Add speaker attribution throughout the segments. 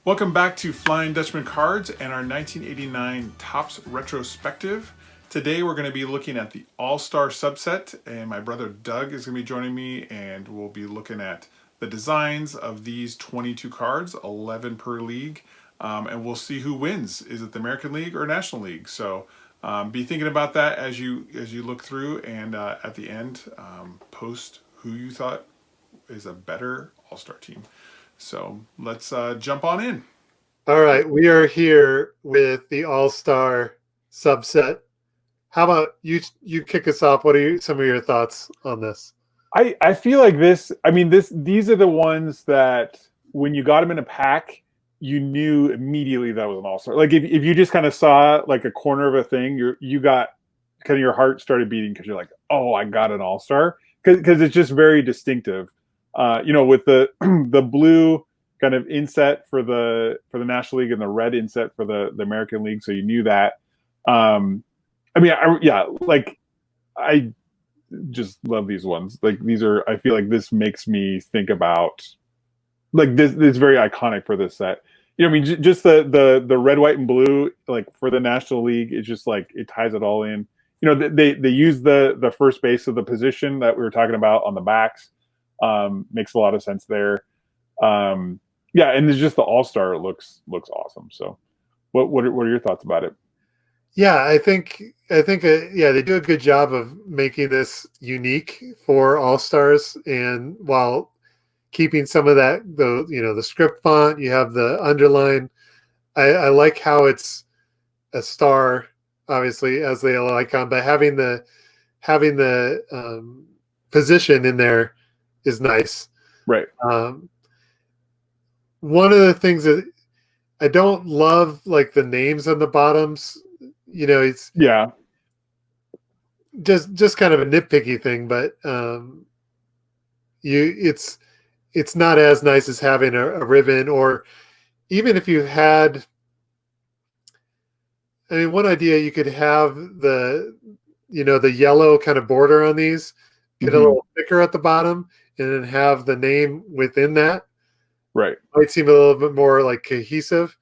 Speaker 1: Welcome back to Flying Dutchman Cards and our 1989 Topps Retrospective. Today we're going to be looking at the All-Star subset, and my brother Doug is going to be joining me, and we'll be looking at the designs of these 22 cards, 11 per league, and we'll see who wins. Is it the American League or National League? So be thinking about that as you look through, and at the end, post who you thought is a better All-Star team. So let's jump on in.
Speaker 2: All right, we are here with the All-Star subset. How about you kick us off? What are some of your thoughts on this?
Speaker 3: I feel like this, I mean, these are the ones that when you got them in a pack, you knew immediately that was an all-star. Like if you just kind of saw like a corner of a thing, you got kind of your heart started beating because you're like, oh, I got an all-star, because it's just very distinctive. With the the blue kind of inset for the National League and the red inset for the American League, so you knew that. I just love these ones. Like these are, I feel like this makes me think about like this is very iconic for this set. You know, I mean, just the red, white, and blue, like for the National League, it's just like it ties it all in. You know, they use the first base of the position that we were talking about on the backs. Makes a lot of sense there. And it's just the All-Star looks awesome. So, what are your thoughts about it?
Speaker 2: Yeah, I think they do a good job of making this unique for All-Stars, and while keeping some of that the script font, you have the underline. I like how it's a star, obviously as the icon, but having the position in there is nice.
Speaker 3: Right.
Speaker 2: One of the things that I don't love, like the names on the bottoms, it's just kind of a nitpicky thing, but it's not as nice as having a ribbon, or even if you had, I mean, one idea you could have the yellow kind of border on these, get a little thicker at the bottom, and then have the name within that.
Speaker 3: Right.
Speaker 2: Might seem a little bit more like cohesive.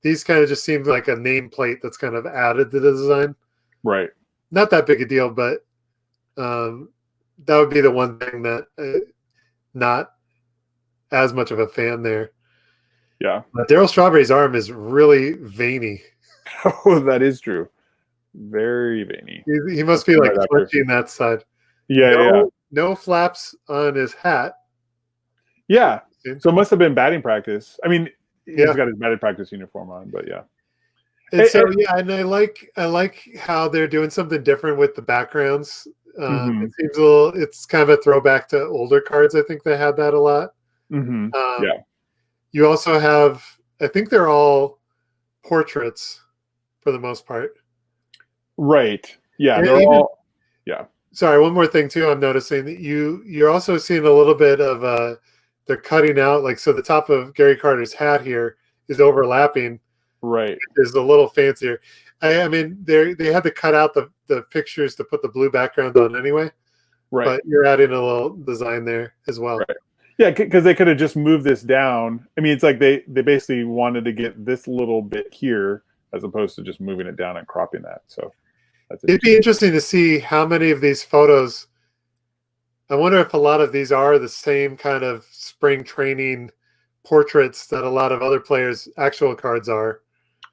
Speaker 2: These kind of just seem like a nameplate that's kind of added to the design.
Speaker 3: Right.
Speaker 2: Not that big a deal, but that would be the one thing that not as much of a fan there.
Speaker 3: Yeah.
Speaker 2: But Darryl Strawberry's arm is really veiny.
Speaker 3: Oh, that is true. Very veiny.
Speaker 2: He must be like twitching that side. No flaps on his hat.
Speaker 3: Yeah. So it must have been batting practice. I mean, he's got his batting practice uniform on, but yeah.
Speaker 2: And and I like how they're doing something different with the backgrounds. It seems it's kind of a throwback to older cards. I think they had that a lot. You also have, I think they're all portraits for the most part.
Speaker 3: Right. Yeah. They're all. Yeah.
Speaker 2: Sorry, one more thing too. I'm noticing that you're also seeing a little bit of they're cutting out, like, so the top of Gary Carter's hat here is overlapping.
Speaker 3: Right.
Speaker 2: Is a little fancier. I mean, they had to cut out the pictures to put the blue background on anyway.
Speaker 3: Right.
Speaker 2: But you're adding a little design there as well.
Speaker 3: Right. Yeah, because they could have just moved this down. I mean, it's like they basically wanted to get this little bit here as opposed to just moving it down and cropping that. So
Speaker 2: it'd be interesting to see how many of these photos. I wonder if a lot of these are the same kind of spring training portraits that a lot of other players' actual cards are.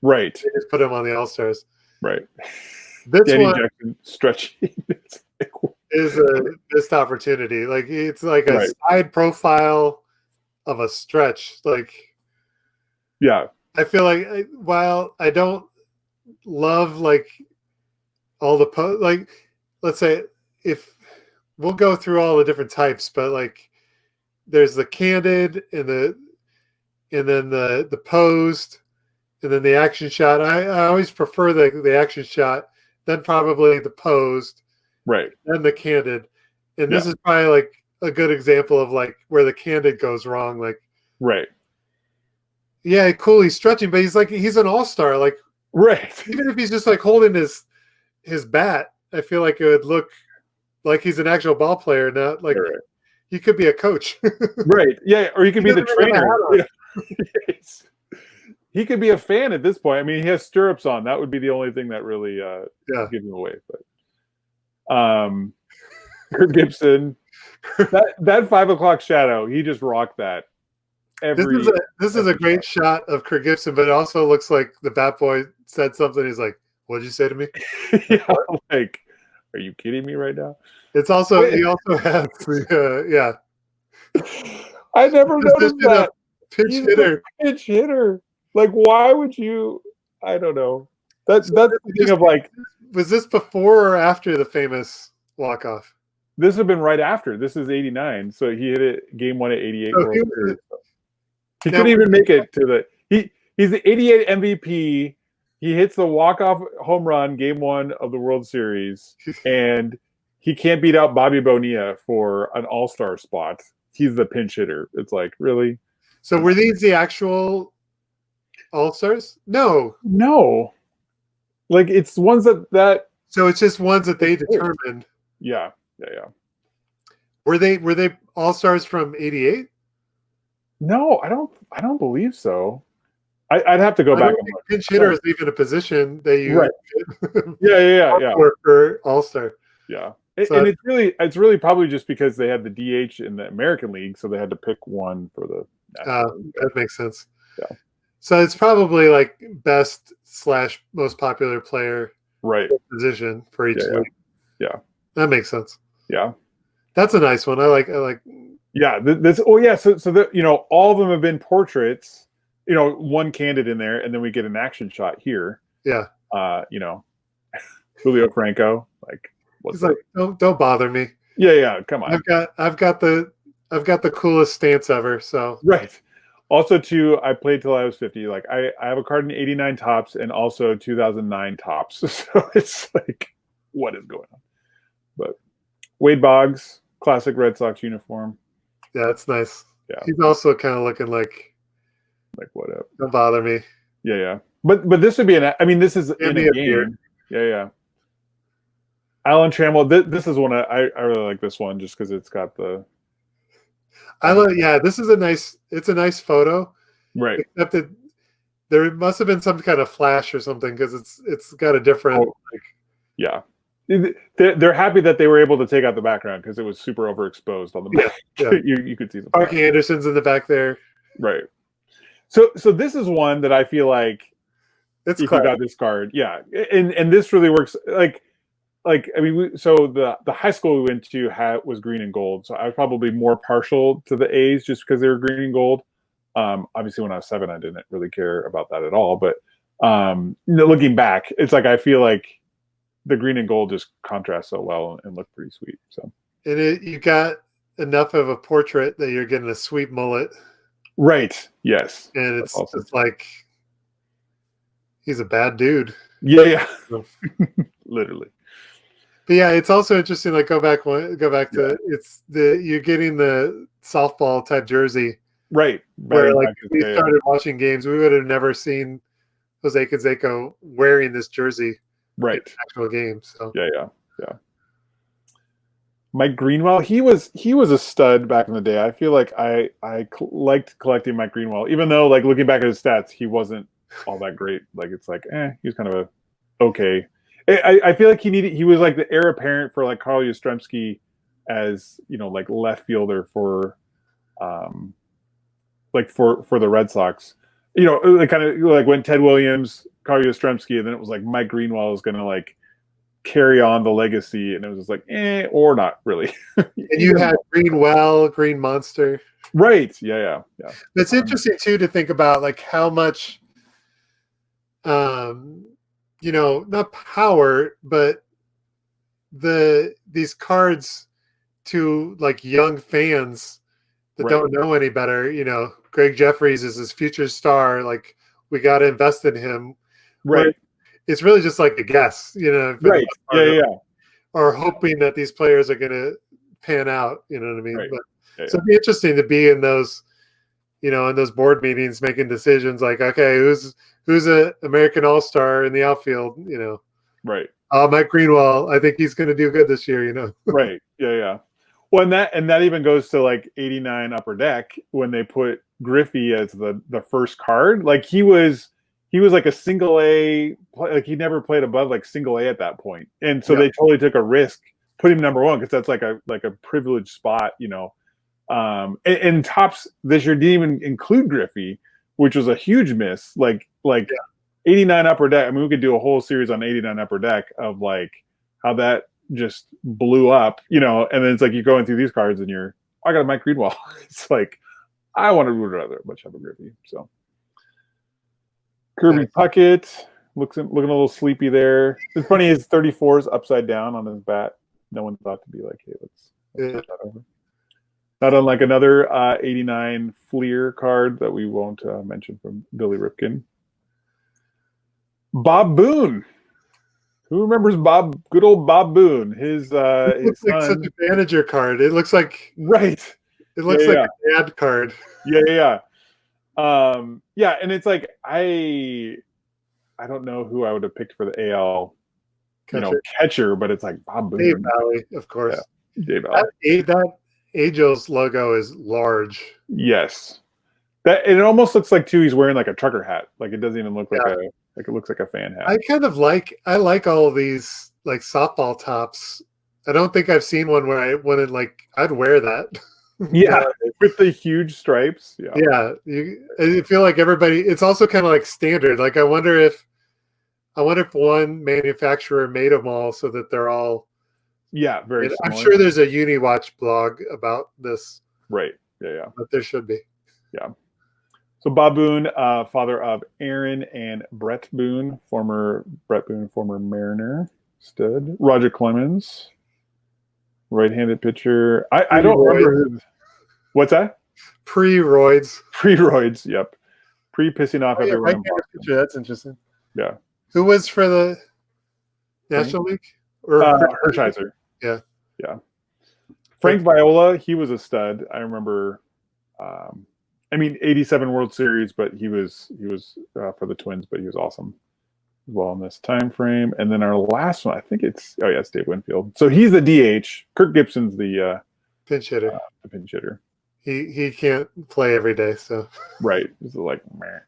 Speaker 3: Right.
Speaker 2: They just put them on the All-Stars.
Speaker 3: Right.
Speaker 2: This
Speaker 3: Danny
Speaker 2: one
Speaker 3: Jackson stretching
Speaker 2: is a missed opportunity. Like, it's like a side profile of a stretch. Like,
Speaker 3: yeah.
Speaker 2: I feel like while I don't love like all the like, let's say if we'll go through all the different types, but like there's the candid and then the posed and then the action shot. I always prefer the action shot, then probably the posed,
Speaker 3: right,
Speaker 2: then the candid. And this is probably like a good example of like where the candid goes wrong. Like,
Speaker 3: right.
Speaker 2: Yeah, cool. He's stretching, but he's an all-star. Like,
Speaker 3: right.
Speaker 2: Even if he's just like holding his bat, I feel like it would look like he's an actual ball player, not like he could be a coach.
Speaker 3: Right. Yeah. Or he could be the trainer. Yes. he could be a fan at this point. I mean, he has stirrups on. That would be the only thing that really give him away. But Kirk Gibson, that 5 o'clock shadow, he just rocked that.
Speaker 2: This is a great shot of Kirk Gibson, but it also looks like the Bat Boy said something. He's like, "What'd you say to me?"
Speaker 3: Yeah, like, are you kidding me right now?
Speaker 2: It's also he also has the
Speaker 3: I never noticed that.
Speaker 2: Pitch hitter.
Speaker 3: Pitch hitter. Like, why would you? I don't know. That's the thing of like.
Speaker 2: Was this before or after the famous walk-off?
Speaker 3: This had been right after. This is '89, so he hit it game 1 at '88 World Series. He couldn't even make it to the. He's the '88 MVP. He hits the walk-off home run game 1 of the World Series, and he can't beat out Bobby Bonilla for an All-Star spot. He's the pinch hitter. It's like, really?
Speaker 2: So were these the actual All-Stars? No.
Speaker 3: Like, it's ones that.
Speaker 2: So it's just ones that they determined.
Speaker 3: Yeah.
Speaker 2: Were they All-Stars from '88?
Speaker 3: No, I don't believe so. I'd have to go back.
Speaker 2: I don't think pinch hitter is even a position that you
Speaker 3: yeah.
Speaker 2: for All-Star.
Speaker 3: Yeah. And it's really probably just because they had the DH in the American League, so they had to pick one for the National League.
Speaker 2: That makes sense.
Speaker 3: Yeah.
Speaker 2: So it's probably like best / most popular player position for each league.
Speaker 3: Yeah.
Speaker 2: That makes sense.
Speaker 3: Yeah.
Speaker 2: That's a nice one. I like
Speaker 3: Yeah, so all of them have been portraits, one candid in there, and then we get an action shot here.
Speaker 2: Yeah.
Speaker 3: Julio Franco, like,
Speaker 2: he's like, don't bother me.
Speaker 3: Yeah, come on.
Speaker 2: I've got the coolest stance ever. So
Speaker 3: right. Also, too, I played till I was 50. Like, I have a card in '89 Topps and also 2009 Topps. So it's like, what is going on? But Wade Boggs, classic Red Sox uniform.
Speaker 2: Yeah, that's nice.
Speaker 3: Yeah.
Speaker 2: He's also kind of looking like
Speaker 3: what up?
Speaker 2: Don't bother me.
Speaker 3: Yeah. But this would be this is in a game. Yeah. Alan Trammell. This is one I really like this one just because it's got the.
Speaker 2: This is a nice photo.
Speaker 3: Right.
Speaker 2: Except that there must have been some kind of flash or something because it's got a different.
Speaker 3: Yeah. They're happy that they were able to take out the background because it was super overexposed on the back. Yeah. you could see the
Speaker 2: Parky Anderson's in the back there.
Speaker 3: Right. So this is one that I feel like
Speaker 2: if
Speaker 3: you got this card, and this really works. So the high school we went to was green and gold, so I was probably more partial to the A's just because they were green and gold. Obviously, when I was 7, I didn't really care about that at all. But looking back, it's like I feel like the green and gold just contrast so well and look pretty sweet. So,
Speaker 2: and you got enough of a portrait that you're getting a sweet mullet.
Speaker 3: Right. Yes.
Speaker 2: And it's just like he's a bad dude.
Speaker 3: Yeah. Literally.
Speaker 2: But yeah, it's also interesting. Like go back to you're getting the softball type jersey.
Speaker 3: Right.
Speaker 2: Where like if we started watching games, we would have never seen Jose Canseco wearing this jersey.
Speaker 3: Right.
Speaker 2: In actual game. So
Speaker 3: yeah. Mike Greenwell, he was a stud back in the day. I feel like I liked collecting Mike Greenwell, even though like looking back at his stats, he wasn't all that great. Like it's like, he was kind of okay. I feel like he was like the heir apparent for like Carl Yastrzemski as like left fielder for for the Red Sox. Like kind of like when Ted Williams, Carl Yastrzemski, and then it was like Mike Greenwell was gonna like carry on the legacy, and it was just like or not really.
Speaker 2: And you had Greenwell, Green Monster.
Speaker 3: Right. Yeah.
Speaker 2: It's interesting too to think about like how much not power, but these cards to like young fans that don't know any better, Greg Jeffries is his future star, like we got to invest in him.
Speaker 3: Right.
Speaker 2: It's really just like a guess,
Speaker 3: Right. Yeah.
Speaker 2: Or hoping that these players are going to pan out, you know what I mean?
Speaker 3: Right.
Speaker 2: But, so it'd be interesting to be in those, in those board meetings making decisions like, okay, who's a American All-Star in the outfield,
Speaker 3: Right.
Speaker 2: Mike Greenwell, I think he's going to do good this year,
Speaker 3: Right. Yeah. Well, and that even goes to like '89 Upper Deck when they put Griffey as the first card. Like he was like a single A, like he never played above like single A at that point, and so they totally took a risk, put him number one because that's like a privileged spot, you know. And Topps this year didn't even include Griffey, which was a huge miss. Like 89 Upper Deck. I mean, we could do a whole series on 89 Upper Deck of like how that just blew up, you know. And then it's like you're going through these cards and I got a Mike Greenwell. It's like I want to rather much have a Griffey. So Kirby Puckett looking a little sleepy there. It's funny, his 34 is upside down on his bat. No one thought to be like, hey, let's put that over. Not unlike another 89 Fleer card that we won't mention from Billy Ripken. Bob Boone. Who remembers good old Bob Boone? His
Speaker 2: looks like such a manager card. It looks like It looks like an ad card.
Speaker 3: Yeah. And it's like I don't know who I would have picked for the AL catcher, but it's like Bob Boone.
Speaker 2: Dave Valley, of course.
Speaker 3: Yeah, Dave Valley.
Speaker 2: That Angels logo is large.
Speaker 3: Yes. It almost looks like too he's wearing like a trucker hat. Like it doesn't even look like it looks like a fan hat.
Speaker 2: I like all of these like softball tops. I don't think I've seen one where I wanted like I'd wear that.
Speaker 3: Yeah, with the huge stripes.
Speaker 2: Yeah. I feel like everybody. It's also kind of like standard. Like I wonder if one manufacturer made them all so that they're all.
Speaker 3: Yeah, very.
Speaker 2: I'm sure there's a UniWatch blog about this.
Speaker 3: Right. Yeah.
Speaker 2: But there should be.
Speaker 3: Yeah. So Bob Boone, father of Aaron and Brett Boone, former Mariner stud. Roger Clemens, right-handed pitcher. I don't remember. What's that?
Speaker 2: Pre-roids.
Speaker 3: Pre-roids, yep. Pre-pissing off everyone.
Speaker 2: Pitcher, that's interesting.
Speaker 3: Yeah.
Speaker 2: Who was for the National League?
Speaker 3: Or Hershiser.
Speaker 2: Yeah.
Speaker 3: Frank Viola, he was a stud. I remember 87 World Series, but he was for the Twins, but he was awesome as well in this time frame. And then our last one, I think it's Dave Winfield. So he's the DH. Kirk Gibson's the
Speaker 2: pinch hitter.
Speaker 3: The pinch hitter.
Speaker 2: He can't play every day, so
Speaker 3: right. It's like meh.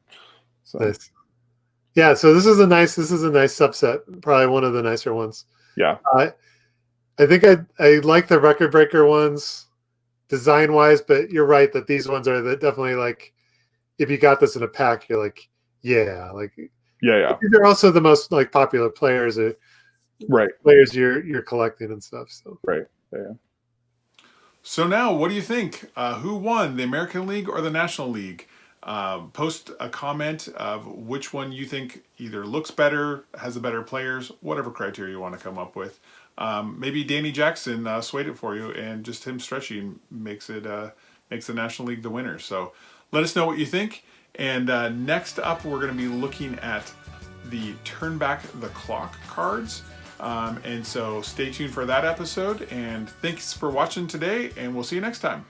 Speaker 3: So.
Speaker 2: Nice. Yeah, so this is a nice subset. Probably one of the nicer ones.
Speaker 3: Yeah.
Speaker 2: I think I like the record breaker ones design wise, but you're right that these ones are definitely like if you got this in a pack, you're like, yeah. These are also the most like popular players players you're collecting and stuff. So
Speaker 3: right. Yeah.
Speaker 1: So now, what do you think? Who won, the American League or the National League? Post a comment of which one you think either looks better, has the better players, whatever criteria you want to come up with. Maybe Danny Jackson swayed it for you, and just him stretching makes the National League the winner. So let us know what you think. And next up, we're going to be looking at the Turn Back the Clock cards. And so stay tuned for that episode. And thanks for watching today, and we'll see you next time.